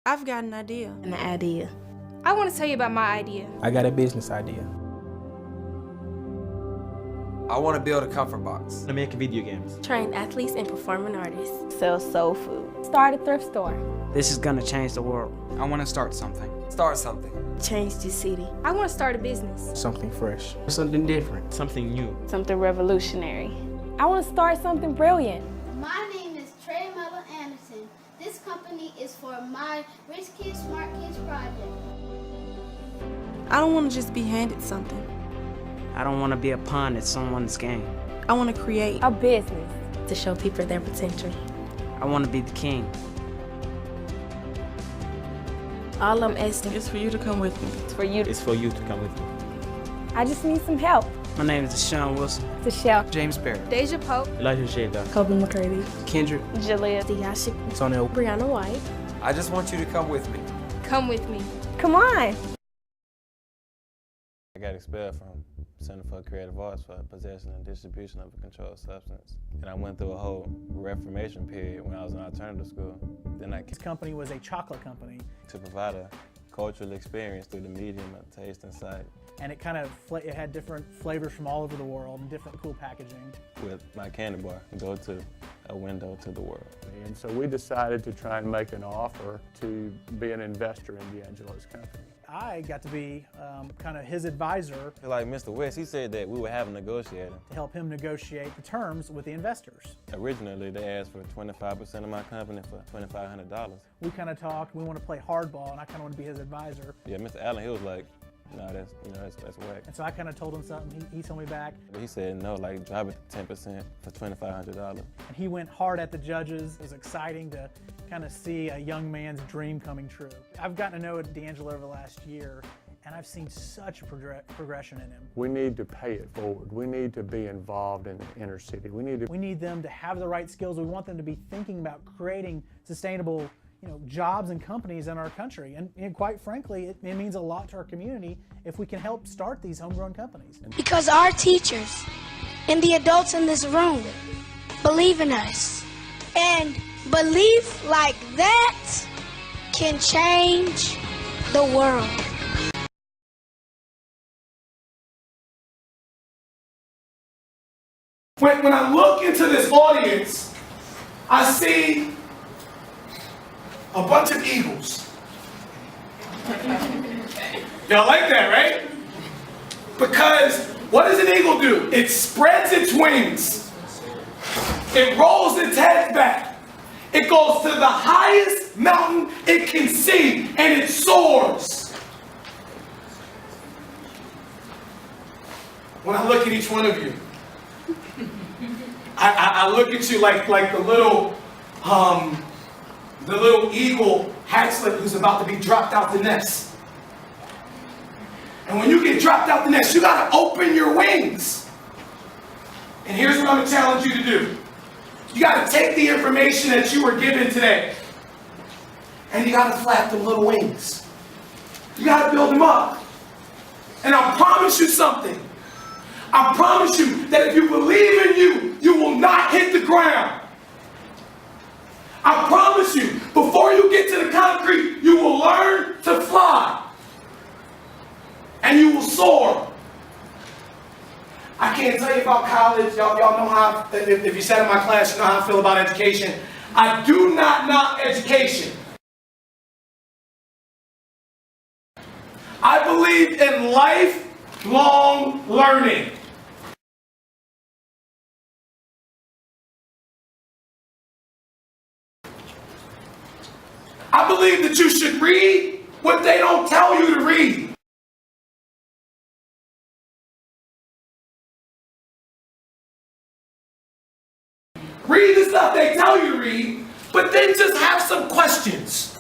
I've got an idea. An idea. I want to tell you about my idea. I got a business idea. I want to build a comfort box. To make video games. Train athletes and performing artists. Sell soul food. Start a thrift store. This is gonna change the world. I want to start something. Start something. Change the city. I want to start a business. Something fresh. Something different. Something new. Something revolutionary. I want to start something brilliant. My name is Trey Mella Anderson. This company is for my Rich Kids, Smart Kids project. I don't want to just be handed something. I don't want to be a pawn at someone's game. I want to create A business. To show people their potential. I want to be the king. All I'm asking is for you to come with me. It's for you. It's for you to come with me. I just need some help. My name is Deshaun Wilson. To Shell. James Barrett. Deja Pope. Elijah Shada. Kobe McCurdy. Kendrick. Jalea. Diashi. Sonia. Brianna White. I just want you to come with me. Come with me. Come on. I got expelled from Center for Creative Arts for possession and distribution of a controlled substance. And I went through a whole reformation period when I was in alternative school. Then This company was a chocolate company. To provide a cultural experience through the medium of taste and sight. And it it had different flavors from all over the world and different cool packaging. With my candy bar, go to a window to the world. And so we decided to try and make an offer to be an investor in D'Angelo's company. I got to be kind of his advisor. Like Mr. West, he said that we would have a negotiator. To help him negotiate the terms with the investors. Originally, they asked for 25% of my company for $2,500. We kind of talked, we want to play hardball, and I kind of want to be his advisor. Yeah, Mr. Allen, he was like, no, that's whack. And so I kind of told him something, he told me back. But he said, no, like drop it to 10% for $2,500. And he went hard at the judges. It was exciting to kind of see a young man's dream coming true. I've gotten to know D'Angelo over the last year, and I've seen such progression in him. We need to pay it forward. We need to be involved in the inner city. We need them to have the right skills. We want them to be thinking about creating sustainable jobs and companies in our country. And quite frankly, it means a lot to our community if we can help start these homegrown companies. Because our teachers and the adults in this room believe in us. And belief like that can change the world. When I look into this audience, I see a bunch of eagles. Y'all like that, right? Because what does an eagle do? It spreads its wings. It rolls its head back. It goes to the highest mountain it can see, and it soars. When I look at each one of you, I look at you like the little eagle hatchlet who's about to be dropped out the nest. And when you get dropped out the nest, you gotta open your wings. And here's what I'm gonna challenge you to do. You gotta take the information that you were given today, and you gotta flap them little wings. You gotta build them up. And I promise you something. I promise you that if you believe in you, you will not hit the ground. I promise you, before you get to the concrete, you will learn to fly. And you will soar. I can't tell you about college. Y'all know how, if you sat in my class, you know how I feel about education. I do not knock education. I believe in lifelong learning. I believe that you should read what they don't tell you to read. Read the stuff they tell you to read, but then just have some questions.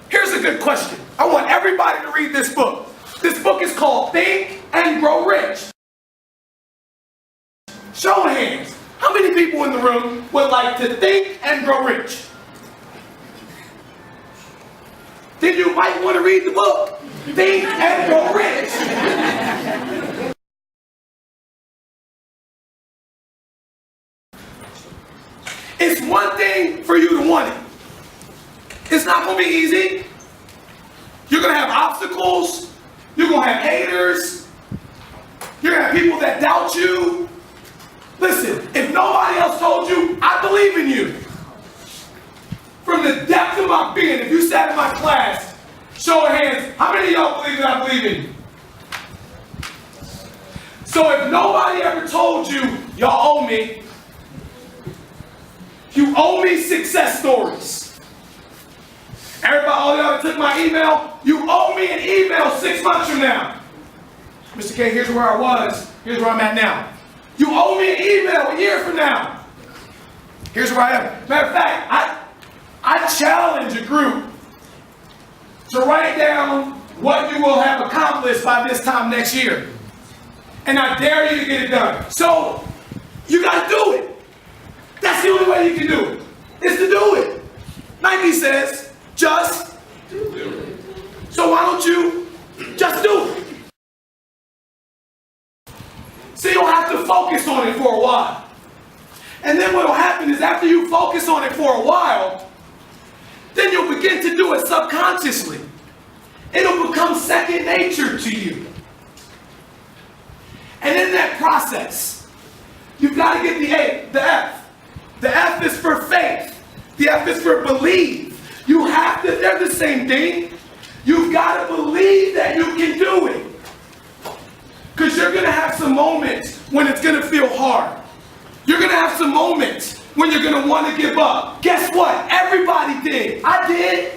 Here's a good question. I want everybody to read this book. This book is called Think and Grow Rich. Show of hands. How many people in the room would like to think and grow rich? Then you might want to read the book, Think and Grow Rich. It's one thing for you to want it. It's not gonna be easy. You're gonna have obstacles. You're gonna have haters. You're gonna have people that doubt you. Listen, if nobody else told you, I believe in you. From the depth of my being, if you sat in my class, show of hands, how many of y'all believe that I believe in you? So if nobody ever told you, y'all owe me, you owe me success stories. Everybody, all y'all that took my email, you owe me an email 6 months from now. Mr. K, here's where I was, here's where I'm at now. You owe me an email a year from now. Here's where I am. Matter of fact, I challenge a group to write down what you will have accomplished by this time next year. And I dare you to get it done. So, you gotta do it. That's the only way you can do it, is to do it. Nike says, just do it. So why don't you just do it? So you'll have to focus on it for a while. And then what'll happen is after you focus on it for a while, then you'll begin to do it subconsciously. It'll become second nature to you. And in that process, you've got to get the A, the F. The F is for faith. The F is for believe. You have to, they're the same thing. You've got to believe that you can do it. Because you're going to have some moments when it's going to feel hard. You're going to have some moments when you're going to want to give up. Guess what? Everybody did. I did.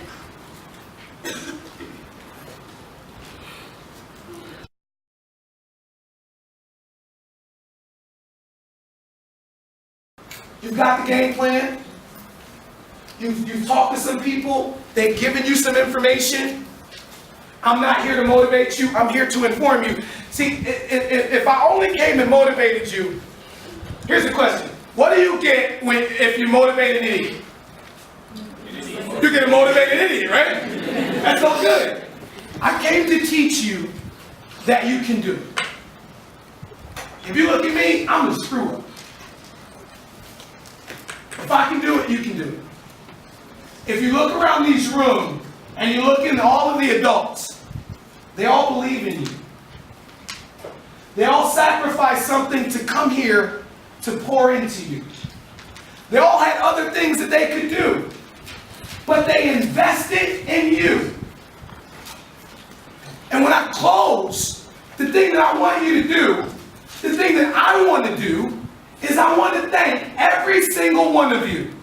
You've got the game plan. You've talked to some people. They've given you some information. I'm not here to motivate you. I'm here to inform you. See, if I only came and motivated you, here's the question. What do you get if you motivate an idiot? You get a motivated idiot, right? That's so good. I came to teach you that you can do it. If you look at me, I'm a screw up. If I can do it, you can do it. If you look around these rooms and you look into all of the adults, they all believe in you. They all sacrificed something to come here to pour into you. They all had other things that they could do, but they invested in you. And when I close, the thing that I want you to do, the thing that I want to do, is I want to thank every single one of you.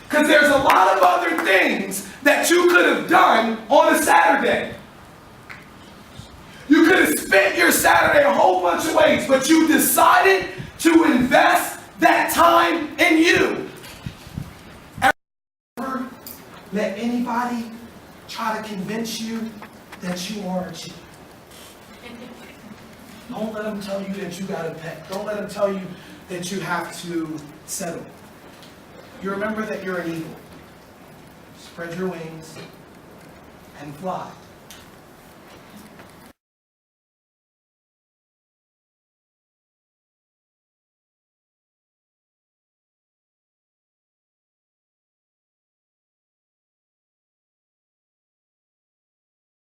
Because there's a lot of other things that you could have done on a Saturday. You could have spent your Saturday a whole bunch of ways, but you decided to invest that time in you. Ever let anybody try to convince you that you are a cheat? Don't let them tell you that you got a pet. Don't let them tell you that you have to settle. You remember that you're an eagle. Spread your wings and fly.